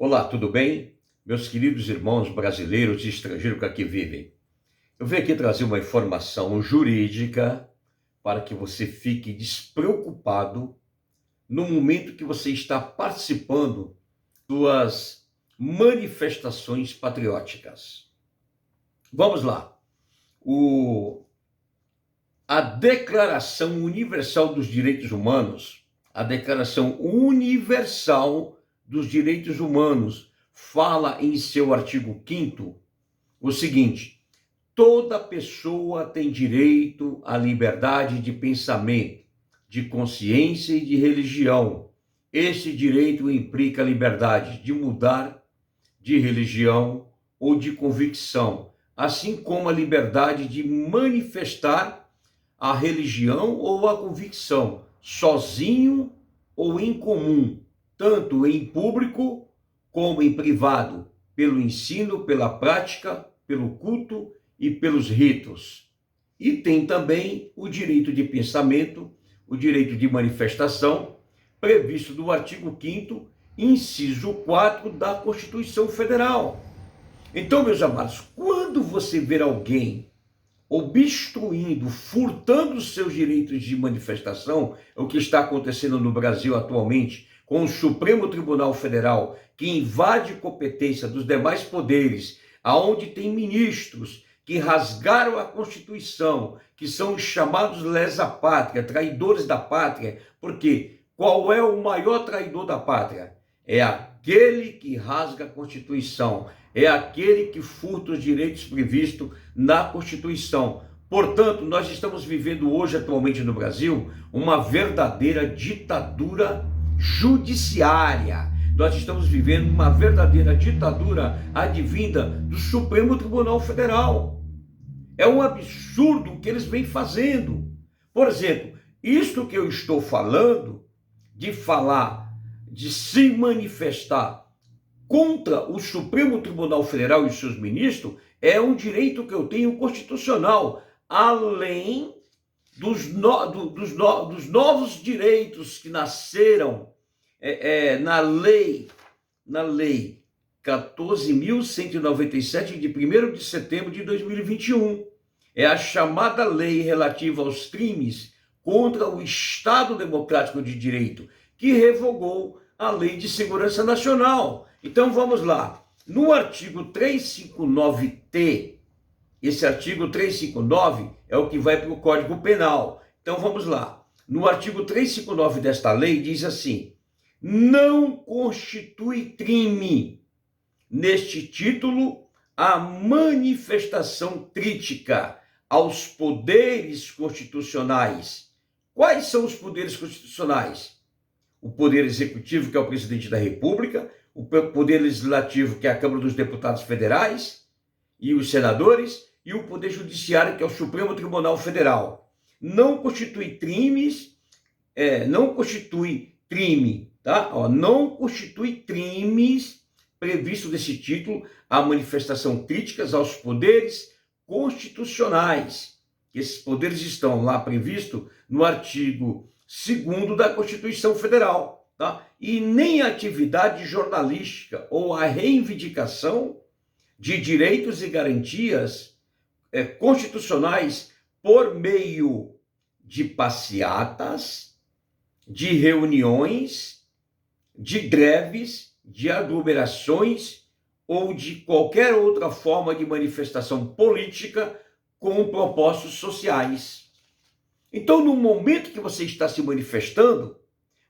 Olá, tudo bem? Meus queridos irmãos brasileiros e estrangeiros que aqui vivem. Eu venho aqui trazer uma informação jurídica para que você fique despreocupado no momento que você está participando das manifestações patrióticas. Vamos lá. A Declaração Universal dos Direitos Humanos, a Declaração Universal dos Direitos Humanos, fala em seu artigo 5º o seguinte: toda pessoa tem direito à liberdade de pensamento, de consciência e de religião. Este direito implica a liberdade de mudar de religião ou de convicção, assim como a liberdade de manifestar a religião ou a convicção, sozinho ou em comum, tanto em público como em privado, pelo ensino, pela prática, pelo culto e pelos ritos. E tem também o direito de pensamento, o direito de manifestação, previsto no artigo 5º, inciso 4 da Constituição Federal. Então, meus amados, quando você ver alguém obstruindo, furtando seus direitos de manifestação, é o que está acontecendo no Brasil atualmente, com o Supremo Tribunal Federal, que invade competência dos demais poderes, aonde tem ministros que rasgaram a Constituição, que são os chamados lesa-pátria, traidores da pátria, porque qual é o maior traidor da pátria? É aquele que rasga a Constituição, é aquele que furta os direitos previstos na Constituição. Portanto, nós estamos vivendo hoje, atualmente no Brasil, uma verdadeira ditadura judiciária. Nós estamos vivendo uma verdadeira ditadura advinda do Supremo Tribunal Federal. É um absurdo o que eles vêm fazendo. Por exemplo, isto que eu estou falando, de se manifestar contra o Supremo Tribunal Federal e seus ministros, é um direito que eu tenho constitucional, além dos novos direitos que nasceram na lei 14.197 de 1º de setembro de 2021. É a chamada lei relativa aos crimes contra o Estado Democrático de Direito, que revogou a Lei de Segurança Nacional. Então vamos lá. No artigo 359-T, esse artigo 359 é o que vai para o Código Penal. Então vamos lá. No artigo 359 desta lei diz assim: não constitui crime neste título a manifestação crítica aos poderes constitucionais. Quais são os poderes constitucionais? O poder executivo, que é o presidente da República, o poder legislativo, que é a Câmara dos Deputados Federais e os senadores, e o poder judiciário, que é o Supremo Tribunal Federal. Não constitui crimes, não constitui crime, tá? Não constitui crimes previsto desse título a manifestação críticas aos poderes constitucionais. Esses poderes estão lá previstos no artigo 2º da Constituição Federal, tá? E nem a atividade jornalística ou a reivindicação de direitos e garantias constitucionais por meio de passeatas, de reuniões, de greves, de aglomerações ou de qualquer outra forma de manifestação política com propósitos sociais. Então, no momento que você está se manifestando,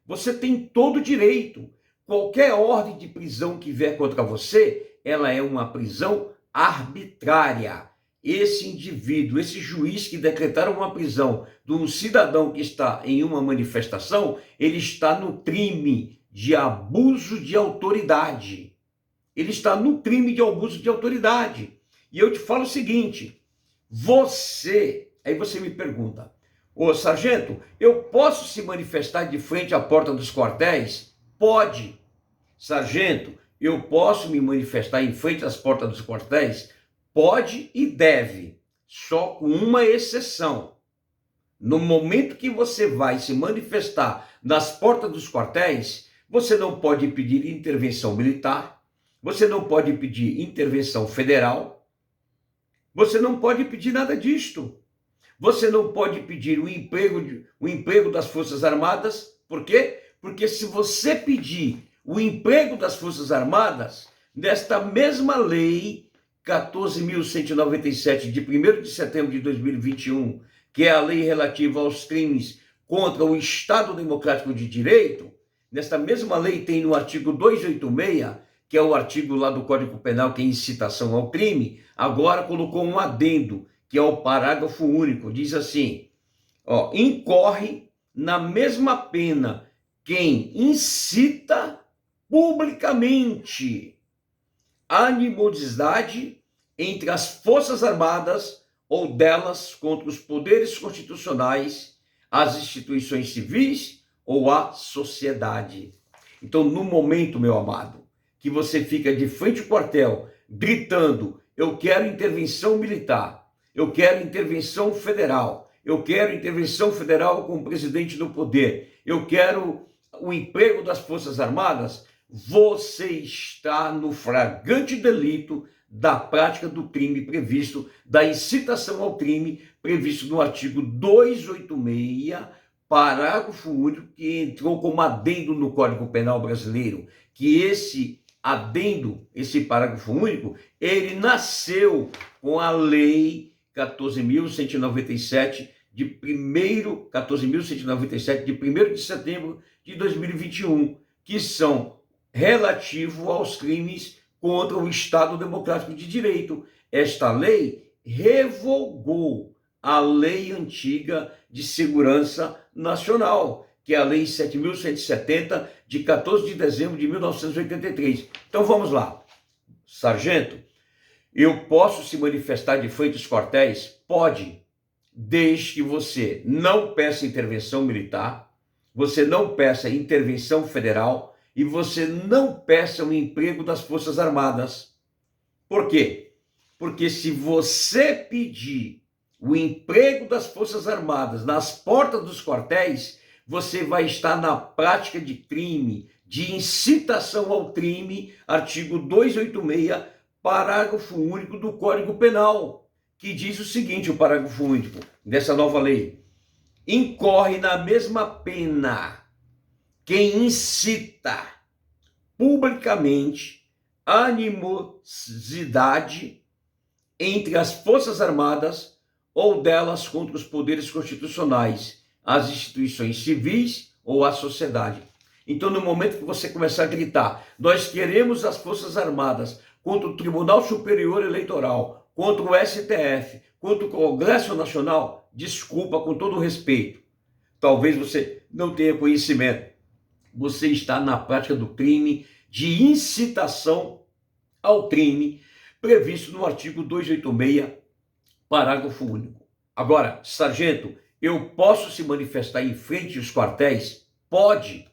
você tem todo o direito. Qualquer ordem de prisão que vier contra você, ela é uma prisão arbitrária. Esse indivíduo, esse juiz que decretaram uma prisão de um cidadão que está em uma manifestação, ele está no crime de abuso de autoridade. Ele está no crime de abuso de autoridade. E eu te falo o seguinte, aí você me pergunta: ô sargento, eu posso se manifestar de frente à porta dos quartéis? Pode. Sargento, eu posso me manifestar em frente às portas dos quartéis? Pode e deve, só com uma exceção. No momento que você vai se manifestar nas portas dos quartéis, você não pode pedir intervenção militar, você não pode pedir intervenção federal, você não pode pedir nada disto. Você não pode pedir o emprego das Forças Armadas. Por quê? Porque se você pedir o emprego das Forças Armadas, nesta mesma lei 14.197, de 1º de setembro de 2021, que é a lei relativa aos crimes contra o Estado Democrático de Direito, nesta mesma lei tem no artigo 286, que é o artigo lá do Código Penal, que é incitação ao crime, agora colocou um adendo, que é o parágrafo único, diz assim, incorre na mesma pena quem incita publicamente animosidade entre as Forças Armadas ou delas contra os poderes constitucionais, as instituições civis ou a sociedade. Então, no momento, meu amado, que você fica de frente ao quartel, gritando, eu quero intervenção militar, eu quero intervenção federal, eu quero intervenção federal com o presidente do poder, eu quero o emprego das Forças Armadas, você está no flagrante delito da prática do crime previsto, da incitação ao crime previsto no artigo 286, parágrafo único, que entrou como adendo no Código Penal brasileiro, que esse adendo, esse parágrafo único, ele nasceu com a lei 14.197 de 1º de setembro de 2021, que são relativos aos crimes contra o Estado Democrático de Direito. Esta lei revogou a lei antiga de segurança nacional, que é a lei 7.170, de 14 de dezembro de 1983. Então vamos lá. Sargento, eu posso se manifestar de frente aos quartéis? Pode, desde que você não peça intervenção militar, você não peça intervenção federal e você não peça o emprego das Forças Armadas. Por quê? Porque se você pedir o emprego das Forças Armadas nas portas dos quartéis, você vai estar na prática de crime, de incitação ao crime, artigo 286, parágrafo único do Código Penal, que diz o seguinte, o parágrafo único dessa nova lei: incorre na mesma pena quem incita publicamente animosidade entre as Forças Armadas ou delas contra os poderes constitucionais, as instituições civis ou a sociedade. Então, no momento que você começar a gritar, nós queremos as Forças Armadas contra o Tribunal Superior Eleitoral, contra o STF, contra o Congresso Nacional, desculpa, com todo o respeito, talvez você não tenha conhecimento. Você está na prática do crime de incitação ao crime previsto no artigo 286, parágrafo único. Agora, sargento, eu posso se manifestar em frente aos quartéis? Pode.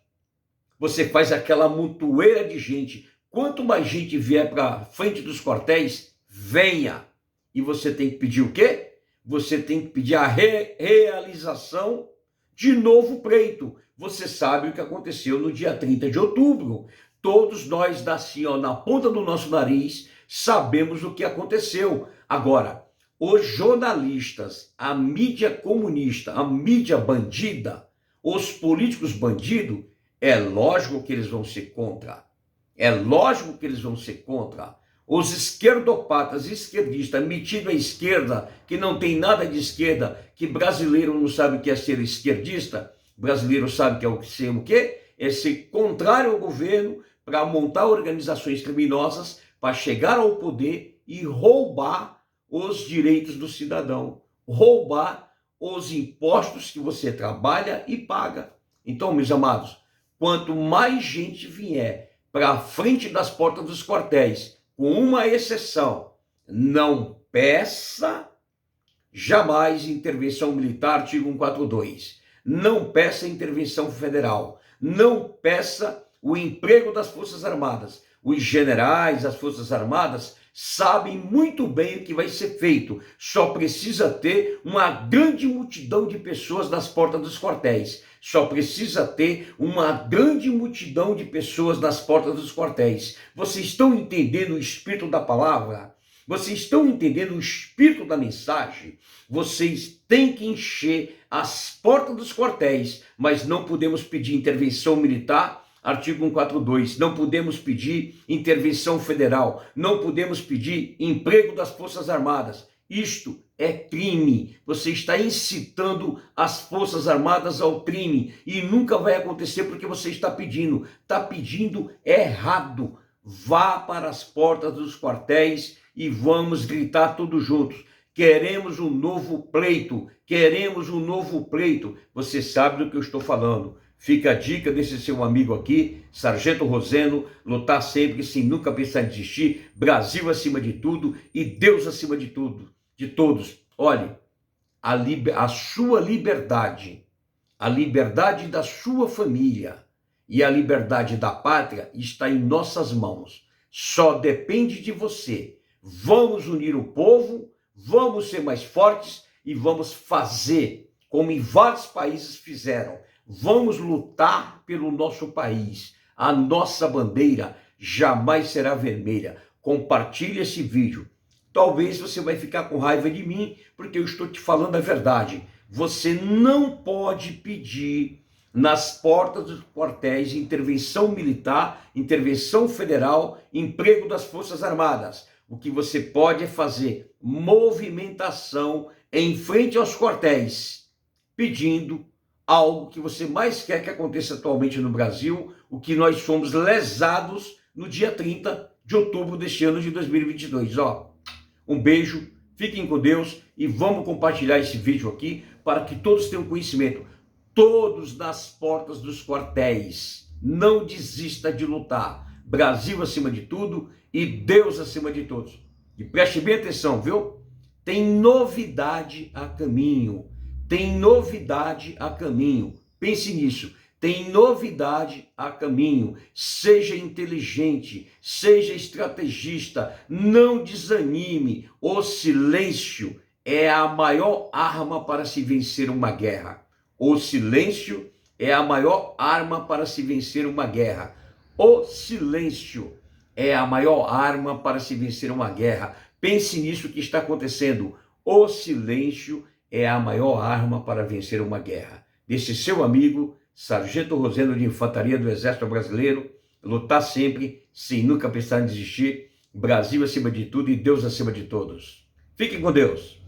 Você faz aquela montoeira de gente. Quanto mais gente vier para frente dos quartéis, venha. E você tem que pedir o quê? Você tem que pedir a realização de novo pleito. Você sabe o que aconteceu no dia 30 de outubro. Todos nós, assim, na ponta do nosso nariz, sabemos o que aconteceu. Agora, os jornalistas, a mídia comunista, a mídia bandida, os políticos bandidos, é lógico que eles vão ser contra. É lógico que eles vão ser contra. Os esquerdopatas, esquerdistas, metidos à esquerda, que não tem nada de esquerda, que brasileiro não sabe o que é ser esquerdista, brasileiro sabe que é ser o quê? É ser contrário ao governo para montar organizações criminosas, para chegar ao poder e roubar os direitos do cidadão, roubar os impostos que você trabalha e paga. Então, meus amados, quanto mais gente vier para frente das portas dos quartéis, com uma exceção, não peça jamais intervenção militar, artigo 142. Não peça intervenção federal. Não peça o emprego das Forças Armadas. Os generais, as Forças Armadas, sabem muito bem o que vai ser feito. Só precisa ter uma grande multidão de pessoas nas portas dos quartéis. Só precisa ter uma grande multidão de pessoas nas portas dos quartéis. Vocês estão entendendo o espírito da palavra? Vocês estão entendendo o espírito da mensagem? Vocês têm que encher as portas dos quartéis, mas não podemos pedir intervenção militar, artigo 142. Não podemos pedir intervenção federal. Não podemos pedir emprego das Forças Armadas. Isto é crime. Você está incitando as Forças Armadas ao crime e nunca vai acontecer porque você está pedindo. Está pedindo errado. Vá para as portas dos quartéis e vamos gritar todos juntos. Queremos um novo pleito. Queremos um novo pleito. Você sabe do que eu estou falando. Fica a dica desse seu amigo aqui, Sargento Roseno, lutar sempre sem nunca pensar em desistir, Brasil acima de tudo e Deus acima de tudo, de todos. Olhe, a sua liberdade, a liberdade da sua família e a liberdade da pátria está em nossas mãos. Só depende de você. Vamos unir o povo, vamos ser mais fortes e vamos fazer como em vários países fizeram. Vamos lutar pelo nosso país. A nossa bandeira jamais será vermelha. Compartilhe esse vídeo. Talvez você vai ficar com raiva de mim, porque eu estou te falando a verdade. Você não pode pedir nas portas dos quartéis intervenção militar, intervenção federal, emprego das Forças Armadas. O que você pode é fazer movimentação em frente aos quartéis, pedindo algo que você mais quer que aconteça atualmente no Brasil, o que nós fomos lesados no dia 30 de outubro deste ano de 2022. Um beijo, fiquem com Deus e vamos compartilhar esse vídeo aqui para que todos tenham conhecimento. Todos nas portas dos quartéis. Não desista de lutar. Brasil acima de tudo e Deus acima de todos. E preste bem atenção, viu? Tem novidade a caminho. Tem novidade a caminho. Pense nisso. Tem novidade a caminho. Seja inteligente, seja estrategista, não desanime. O silêncio é a maior arma para se vencer uma guerra. O silêncio é a maior arma para se vencer uma guerra. O silêncio é a maior arma para se vencer uma guerra. Pense nisso que está acontecendo. O silêncio é a maior arma para vencer uma guerra. Desse seu amigo, Sargento Roseno de Infantaria do Exército Brasileiro, lutar sempre, sem nunca pensar em desistir, Brasil acima de tudo e Deus acima de todos. Fiquem com Deus.